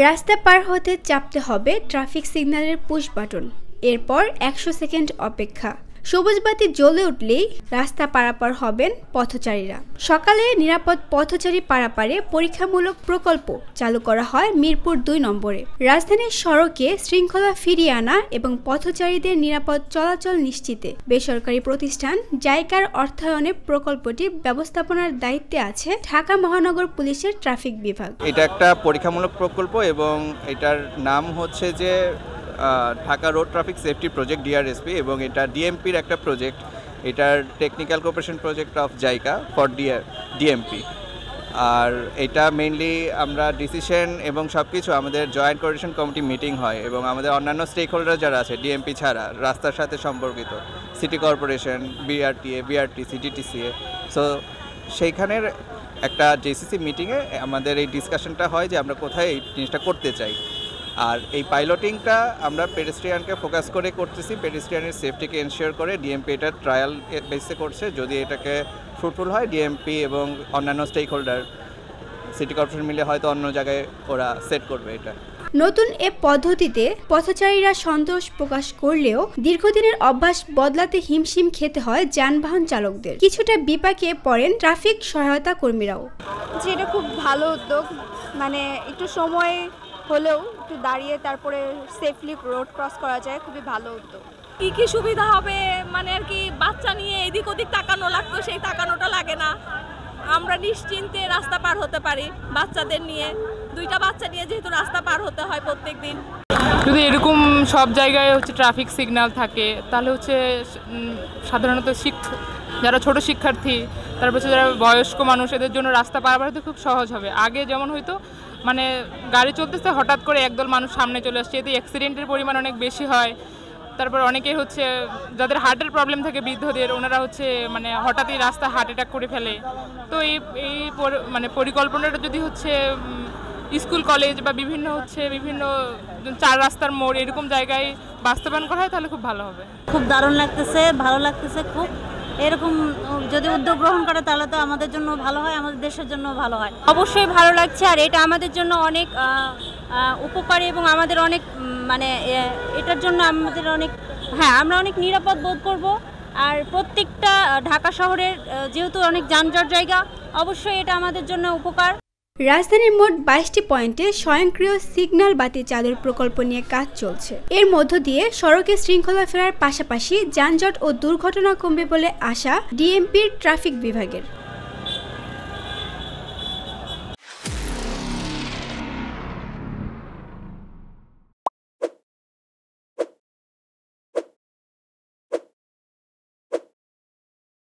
রাস্তা পার হতে চাপতে হবে ট্রাফিক সিগন্যালের পুশ বাটন। এরপর 100 সেকেন্ড অপেক্ষা। সবুজ বাতি জ্বলে উঠলেই রাস্তা পারাপার হবেন পথচারীরা। সকালে নিরাপদ পথচারী পারাপারে পরীক্ষামূলক প্রকল্প চালু করা হয় মিরপুর 2 নম্বরে। রাজধানীর সড়কে শৃঙ্খলা ফিরিয়ে আনা এবং পথচারীদের নিরাপদ চলাচল নিশ্চিতে বেসরকারি প্রতিষ্ঠান জাইকার অর্থায়নে প্রকল্পটি ব্যবস্থাপনার দায়িত্বে আছে ঢাকা মহানগর পুলিশের ট্রাফিক বিভাগ। এটা একটা পরীক্ষামূলক প্রকল্প এবং এটার নাম হচ্ছে যে Dhaka road traffic safety project DRSP, এবং এটা ডিএমপির একটা প্রজেক্ট। এটার technical cooperation project of JICA for DMP. আর এটা মেইনলি আমরা ডিসিশন এবং সব কিছু আমাদের জয়েন্ট কোঅর্ডিনেশন কমিটি মিটিং হয়, এবং আমাদের অন্যান্য স্টেক হোল্ডার যারা আছে ডিএমপি ছাড়া রাস্তার সাথে সম্পর্কিত city corporation, BRTA, BRTC, DTCA, so সেইখানের একটা জেসিসি মিটিংয়ে আমাদের এই ডিসকাশনটা হয় যে আমরা কোথায় এই জিনিসটা করতে চাই। আর এই পাইলটিংটা আমরা পেডেস্ট্রিয়ানকে ফোকাস করে করতেছি, পেডেস্ট্রিয়ানের সেফটিকে এনশিওর করে ডিএমপি এটা ট্রায়াল বেসে করছে। যদি এটাকে ফ্রুটফুল হয় ডিএমপি এবং অন্যান্য স্টেক হোল্ডার সিটি কর্পোরেশন মিলে হয়তো অন্য জায়গায় ওরা সেট করবে এটা। নতুন এ পদ্ধতিতে পথচারীরা সন্তোষ প্রকাশ করলেও দীর্ঘদিনের অভ্যাস বদলাতে হিমশিম খেতে হয় যানবাহন চালকদের। কিছুটা বিপাকে পড়েন ট্রাফিক সহায়তা কর্মীরাও। যেটা খুব ভালো উদ্যোগ, মানে একটু সময় হলেও একটু দাঁড়িয়ে তারপরে সেফলি রোড ক্রস করা যায়, খুবই ভালো উদ্যোগ। কি সুবিধা হবে, মানে আর কি বাচ্চা নিয়ে এদিক ওদিক তাকানো লাগতো, সেই তাকানোটা লাগে না। আমরা নিশ্চিন্তে রাস্তা পার হতে পারি বাচ্চাদের নিয়ে। 2টা বাচ্চা নিয়ে যেহেতু রাস্তা পার হতে হয় প্রত্যেক দিন। যদি এরকম সব জায়গায় ট্রাফিক সিগন্যাল থাকে তাহলে সাধারণত যারা ছোট শিক্ষার্থী, তারপর যারা বয়স্ক মানুষ, এদের জন্য রাস্তা পারাপার হতে খুব সহজ হবে। আগে যেমন হয়তো মানে গাড়ি চলতেছে হঠাৎ করে একদল মানুষ সামনে চলে আসছে, এতে অ্যাক্সিডেন্টের পরিমাণ অনেক বেশি হয়। তারপর অনেকে যাদের হার্টের প্রবলেম থাকে, বৃদ্ধদের, ওনারা মানে হঠাৎই রাস্তা হার্ট অ্যাটাক করে ফেলে। তো এই মানে পরিকল্পনাটা যদি স্কুল কলেজ বা বিভিন্ন 4 রাস্তার মোড় এরকম জায়গায় বাস্তবায়ন করা হয় তাহলে খুব ভালো হবে। খুব দারুণ লাগতেছে, ভালো লাগতেছে খুব। এরকম যদি উদ্যোগ গ্রহণ করে তাহলে তো আমাদের জন্য ভালো হয়, আমাদের দেশের জন্য ভালো হয়। অবশ্যই ভালো লাগছে, আর এটা আমাদের জন্য অনেক উপকারী এবং আমাদের অনেক মানে এটার জন্য আমাদের অনেক আমরা অনেক নিরাপদ বোধ করব। আর প্রত্যেকটা ঢাকা শহরের যেহেতু অনেক যানজট জায়গা, অবশ্যই এটা আমাদের জন্য উপকার। রাজধানীর মোট 22টি পয়েন্টে স্বয়ংক্রিয় সিগন্যাল বাতি চালুর প্রকল্প নিয়ে কাজ চলছে। এর মধ্য দিয়ে সড়কে শৃঙ্খলা ফেরার পাশাপাশি যানজট ও দুর্ঘটনা কমবে বলে আশা ডিএমপির ট্রাফিক বিভাগের।